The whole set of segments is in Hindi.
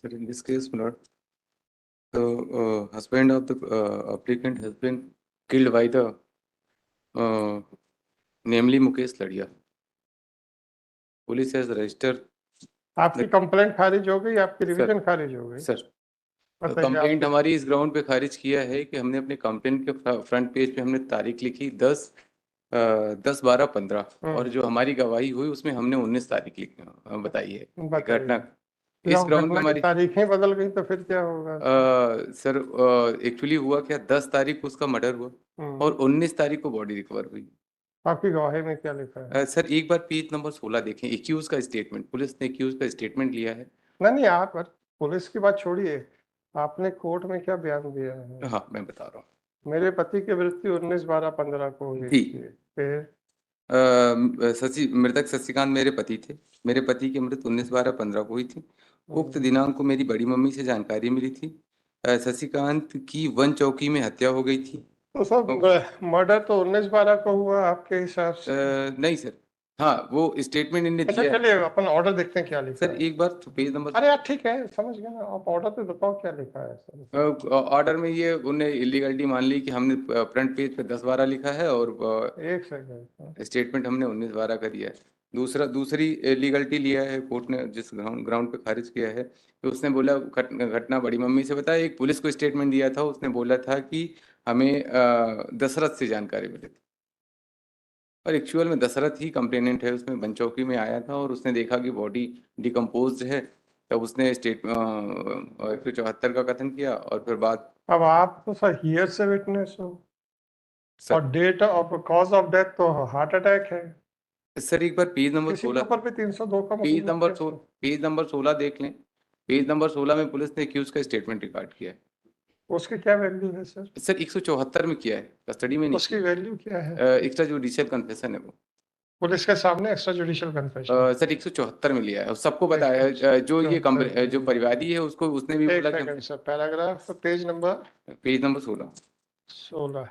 Sir, in this case, my lord, the husband of the applicant has been killed by the namely Mukesh Ladia. Police has registered. आपकी कंप्लेंट खारिज हो गई, आपकी रिवीजन खारिज हो गई? सर, बताइए। कंप्लेंट हमारी इस ग्राउंड पे खारिज किया है कि हमने अपने कंप्लेंट के फ्रंट पेज पे हमने तारीख लिखी 10/12/15 और जो हमारी गवाही हुई उसमें हमने 19 तारीख लिखी बताई है घटना। इस ग्राउंड पे हमारी तारीखें बदल गई तो फिर क्या होगा? सर, एक्चुअली हुआ क्या, 10 तारीख को उसका मर्डर हुआ और 19 तारीख को बॉडी रिकवर हुई। आपकी गवाही में क्या लिखा है? सर, एक बार पेज नंबर 16 देखें, एक्यूज का स्टेटमेंट, पुलिस ने एक्यूज का स्टेटमेंट लिया है। नहीं, आप पुलिस की बात छोड़िए, आपने कोर्ट में क्या बयान दिया है? हाँ, मैं बता रहा हूँ। मेरे पति की मृत्यु 19/12/15 को हुई थी। मृतक शशिकांत मेरे पति थे। मेरे पति की मृत्यु 19/12/15 को हुई थी। उक्त दिनांक को मेरी बड़ी मम्मी से जानकारी मिली थी। शशिकांत की वन चौकी में हत्या हो गई थी। तो सब मर्डर तो 19/12 को हुआ आपके हिसाब से? नहीं सर, हाँ, वो स्टेटमेंट इन्हें अच्छा, दिया है। चलिए अपन ऑर्डर देखते हैं क्या लिखा सर, है। एक बार पेज नंबर। अरे यार ठीक है, समझ गया ना, आप ऑर्डर पे बताओ क्या लिखा है सर। ऑर्डर में ये उन्हें इलीगलिटी मान ली कि हमने फ्रंट पेज पे 10/12 लिखा है और एक सेकंड, स्टेटमेंट हमने 19/12 का दिया है। दूसरी लीगलिटी लिया है कोर्ट ने, जिस ग्राउंड पे खारिज किया है तो उसने बोला घटना बड़ी मम्मी से बताया। एक पुलिस को स्टेटमेंट दिया था, उसने बोला था कि हमें दशरथ से जानकारी मिली थी और एक्चुअल में दशरथ ही कंप्लेनेंट है। उसमें बनचौकी में आया था और उसने देखा कि बॉडी डिकम्पोज है, तब उसने 174 का कथन किया और फिर बाद। अब आप तो सर हियर से विटनेस हो और date of cause of death तो हार्ट अटैक है। सर, एक बार पेज नंबर 16 पे 302 का पेज नंबर 16 देख लें। पेज नंबर 16 में पुलिस ने एक्यूज का स्टेटमेंट रिकॉर्ड किया है। उसकी क्या वैल्यू है सर? सर, 174 में किया है, कस्टडी में नहीं। उसकी वैल्यू क्या है? एक्स्ट्रा जुडिशियल कन्फेशन है वो। पुलिस के सामने एक्स्ट्रा जुडिशियल कन्फेशन? सर, 174 में लिया है और सबको बताया है। जो परिवादी है उसको, उसने भी बोला कि सर पैराग्राफ पेज नंबर 16।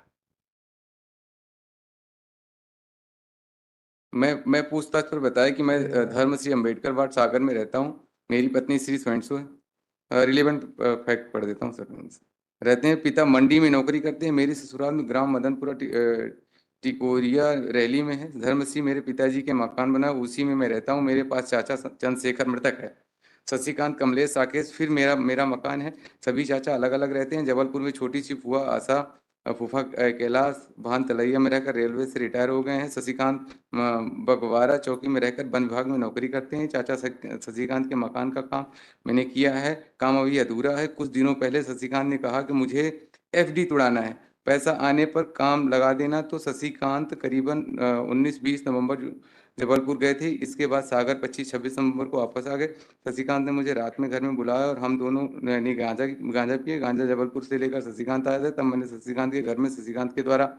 मैं पूछताछ पर बताया कि मैं धर्म श्री अम्बेडकर वार्ड सागर में रहता हूँ। मेरी पत्नी श्री स्वयंसु है। रिलेवेंट फैक्ट पढ़ देता हूँ सर। रहते हैं, पिता मंडी में नौकरी करते हैं। मेरी ससुराल में ग्राम मदनपुरा टिकोरिया रैली में है। धर्मश्री मेरे पिताजी के मकान बना, उसी में मैं रहता हूँ। मेरे पास चाचा चंद्रशेखर मृतक है, शशिकांत, कमलेश, राकेश, फिर मेरा मकान है। सभी चाचा अलग अलग रहते हैं। जबलपुर में छोटी सी फुआ आशा, फूफा कैलाश भान तलैया में रहकर रेलवे से रिटायर हो गए हैं। शशिकांत बगवारा चौकी में रहकर वन विभाग में नौकरी करते हैं। चाचा शशिकांत के मकान का काम मैंने किया है, काम अभी अधूरा है। कुछ दिनों पहले शशिकांत ने कहा कि मुझे एफडी तुड़ाना है, पैसा आने पर काम लगा देना। तो शशिकांत करीबन 19-20 नवंबर जबलपुर गए थे। इसके बाद सागर 25-26 नवंबर को वापस आ गए। शशिकांत ने मुझे रात में घर में बुलाया और हम दोनों ने गांजा पिए। गांजा जबलपुर से लेकर शशिकांत आया था। तब मैंने शशिकांत के घर में शशिकांत के द्वारा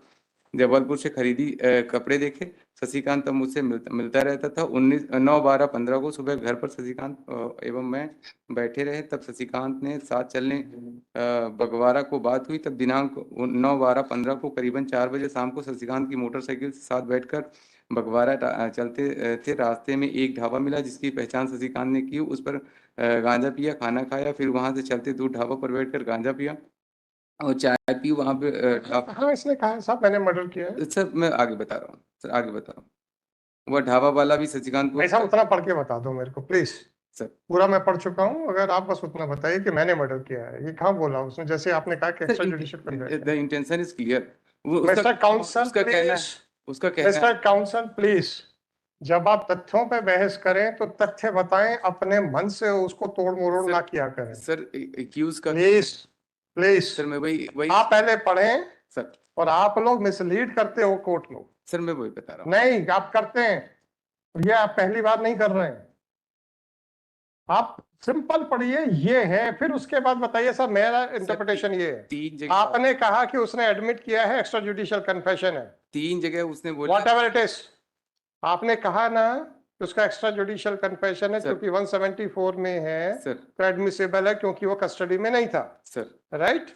जबलपुर से खरीदी कपड़े देखे। शशिकांत तब मुझसे मिलता रहता था। 9/12/15 को सुबह घर पर शशिकांत एवं मैं बैठे रहे। तब शशिकांत ने साथ चलने बगवारा को बात हुई। तब दिनांक 9/12/15 को करीबन 4 बजे शाम को शशिकांत की मोटरसाइकिल से साथ बैठकर बगवारा चलते थे। रास्ते में एक ढाबा मिला जिसकी पहचान शशिकांत ने की। उस पर गांजा पिया, खाना खाया, फिर वहां से चलते दूर ढाबा पर बैठकर गांजा पिया और चाय पी। वहां पे हाँ, इसने कहा साहब मैंने मर्डर किया है। सर, मैं आगे बता रहा हूँ सर, आगे बता रहा हूँ। वह ढाबा वाला भी शशिकांत को ऐसा उतना पढ़ के बता दो मेरे को प्लीज सर। पूरा मैं पढ़ चुका हूँ, अगर आप बस उतना बताइए कि मैंने मर्डर किया है। ये कहाँ बोला उसने? जैसे आपने कहा कि extra judicial confession. The intention is clear. Mister counsel mister counsel please, जब आप तथ्यों पे बहस करें तो तथ्य बताएं, अपने मन से उसको तोड़ मरोड़ ना किया करें सर। एक्यूज का प्लीज सर, मैं वही आप पहले पढ़ें सर। और आप लोग मिसलीड करते हो कोर्ट लोग। सर, मैं वही बता रहा हूँ। नहीं, आप करते हैं, ये आप पहली बार नहीं कर रहे हैं। आप सिंपल पढ़िए ये है, फिर उसके बाद बताइए सर मेरा इंटरप्रिटेशन ये है। आपने कहा कि उसने एडमिट किया है, एक्स्ट्रा जुडिशियल कन्फेशन है। 3 जगह उसने बोला, व्हाटएवर इट इज। आपने कहा ना उसका एक्स्ट्रा जुडिशियल कन्फेशन है क्योंकि 174 में है तो एडमिसिबल है क्योंकि वो कस्टडी में नहीं था सर। राइट?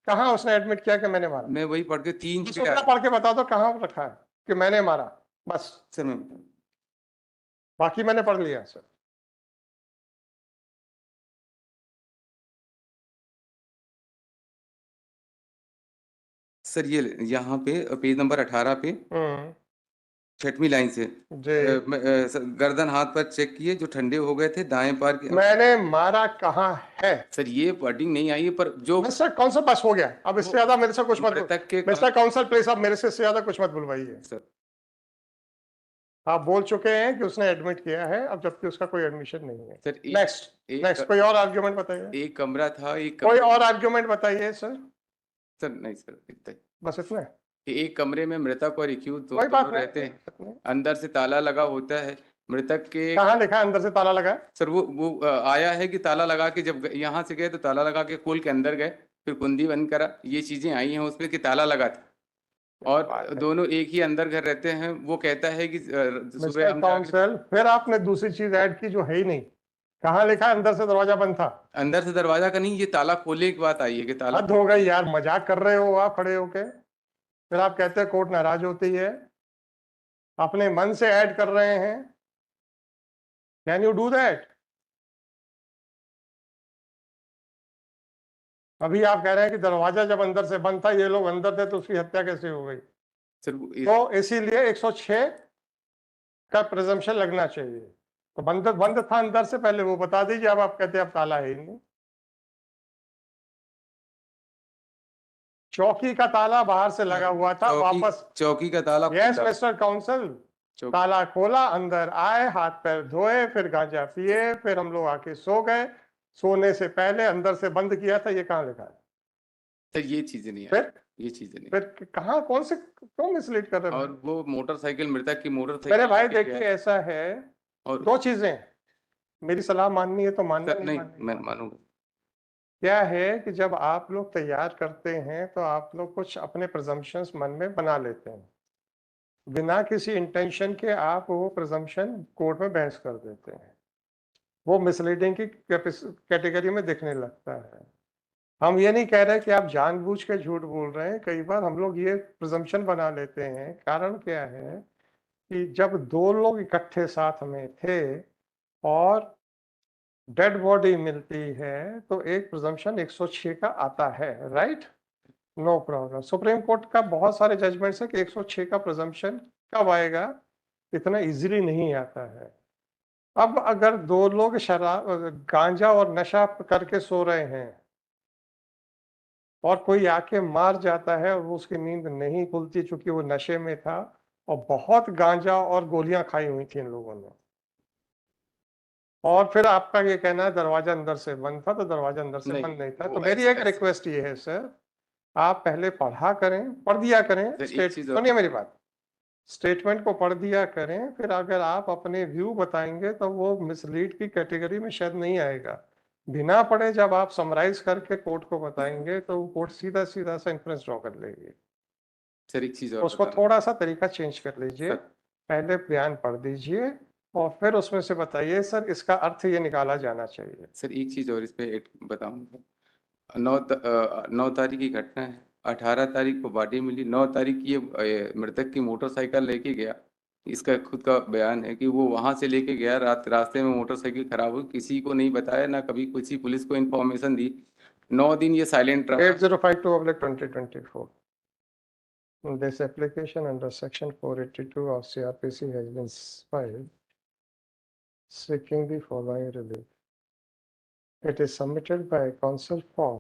कहाँ उसने एडमिट किया कि मैंने मारा? मैं वही पढ़ के 3 जगह पढ़ के बता दो कहाँ रखा है कि मैंने मारा, बस सर। मैं बाकी मैंने पढ़ लिया सर। सर ये यहाँ पे पेज नंबर 18 पे 6वीं लाइन से गर्दन हाथ पर चेक किए जो ठंडे हो गए थे दाएं पैर के। मैंने मारा कहाँ है सर ये वर्डिंग नहीं आई है पर जो मिस्टर काउंसिल बस हो गया, अब इससे ज्यादा मेरे से कुछ मत मृतक के मिस्टर काउंसिल प्लीज, आप मेरे से इससे ज्यादा कुछ मत बुलवाइए। सर आप बोल चुके हैं कि उसने एडमिट किया है, अब जबकि उसका कोई एडमिशन नहीं है। सर नेक्स्ट कोई और आर्ग्यूमेंट बताइए। एक कमरा था, कोई और आर्ग्यूमेंट बताइए सर। सर नहीं सर इतना ही। बस इतना है। एक कमरे में मृतक और एक्यूज कोई बात दोनों रहते हैं, नहीं। अंदर से ताला लगा होता है। मृतक के कहाँ लिखा है अंदर से ताला लगा? सर वो आया है कि ताला लगा के जब यहाँ से गए तो ताला लगा के खोल के अंदर गए, फिर कुंडी बंद करा, ये चीजें आई हैं उसमें कि ताला लगा था। और दोनों एक ही अंदर घर रहते हैं। वो कहता है कि सुबह हम काउंसिल फिर आपने दूसरी चीज ऐड की जो है ही नहीं। कहाँ लिखा है अंदर से दरवाजा बंद था? अंदर से दरवाजा का नहीं, ये ताला खोलने की बात आई है कि ताला। हद हो गई यार, मजाक कर रहे हो आप खड़े होके, फिर आप कहते हैं कोर्ट नाराज होती है। अपने मन से ऐड कर रहे हैं। Can you do that? अभी आप कह रहे हैं कि दरवाजा जब अंदर से बंद था, ये लोग अंदर थे, तो उसकी हत्या कैसे हो गई? तो इसीलिए 106 का प्रिजम्पशन लगना चाहिए। तो बंद था अंदर से, पहले वो बता दीजिए। अब आप कहते हैं अब ताला है ही नहीं। चौकी का ताला बाहर से लगा हुआ था, वापस चौकी का ताला। यस मिस्टर काउंसिल, ताला खोला, अंदर आए, हाथ पैर धोए, फिर गांजा पिए, फिर हम लोग आके सो गए। सोने से पहले अंदर से बंद किया था, ये कहाँ लिखा है? तो ये चीजें नहीं फिर ये चीजें नहीं। फिर कहाँ, कौन से, क्यों मिसलीड कर रहे हैं? और वो मोटरसाइकिल, मृतक की मोटरसाइकिल। मेरे भाई देखिए ऐसा है, और दो चीजें, मेरी सलाह माननी है तो मानना, नहीं मैं मानूंगा। क्या है कि जब आप लोग तैयार करते हैं तो आप लोग कुछ अपने प्रिजम्पशंस मन में बना लेते हैं, बिना किसी इंटेंशन के आप वो प्रिजम्पशन कोर्ट में बहस कर देते हैं। वो मिसलीडिंग की कैटेगरी में दिखने लगता है। हम ये नहीं कह रहे कि आप जानबूझ के झूठ बोल रहे हैं, कई बार हम लोग ये प्रिजम्पशन बना लेते हैं। कारण क्या है कि जब दो लोग इकट्ठे साथ में थे और डेड बॉडी मिलती है तो एक प्रिजम्पशन 106 का आता है, right? No problem. Supreme court का बहुत सारे जजमेंट्स है कि 106 का प्रिजम्पशन कब आएगा, इतना इजीली नहीं आता है। अब अगर दो लोग शराब, गांजा और नशा करके सो रहे हैं और कोई आके मार जाता है और वो उसकी नींद नहीं खुलती चूंकि वो नशे में था और बहुत गांजा और गोलियां खाई हुई थी इन लोगों ने, और फिर आपका ये कहना है दरवाजा अंदर से बंद था, तो दरवाजा अंदर से बंद नहीं था। तो मेरी एक रिक्वेस्ट ये है सर, आप पहले पढ़ दिया करें, सुनिए मेरी बात, स्टेटमेंट को पढ़ दिया करें, फिर अगर आप अपने व्यू बताएंगे तो वो मिसलीड की कैटेगरी में शायद नहीं आएगा। बिना पढ़े जब आप समराइज करके कोर्ट को बताएंगे तो कोर्ट सीधा सीधा सा इन्फ्रेंस ड्रॉ कर लेगी। सर एक चीज और, उसको थोड़ा सा तरीका चेंज कर लीजिए, पहले बयान पढ़ दीजिए और फिर उसमें से बताइए सर इसका अर्थ ये निकाला जाना चाहिए। सर एक चीज और इस पे बताऊंगा। 9 तारीख की घटना है, 18 तारीख को बॉडी मिली, 9 तारीख की ये मृतक की मोटरसाइकिल लेके गया। इसका खुद का बयान है कि वो वहां से लेके गया, रास्ते में मोटरसाइकिल खराब हुई, किसी को नहीं बताया, ना कभी किसी पुलिस को इन्फॉर्मेशन दी। 9 दिन ये साइलेंट रहा। 8052/2024 This application under section 482 of CRPC has been filed seeking the following relief. It is submitted by counsel for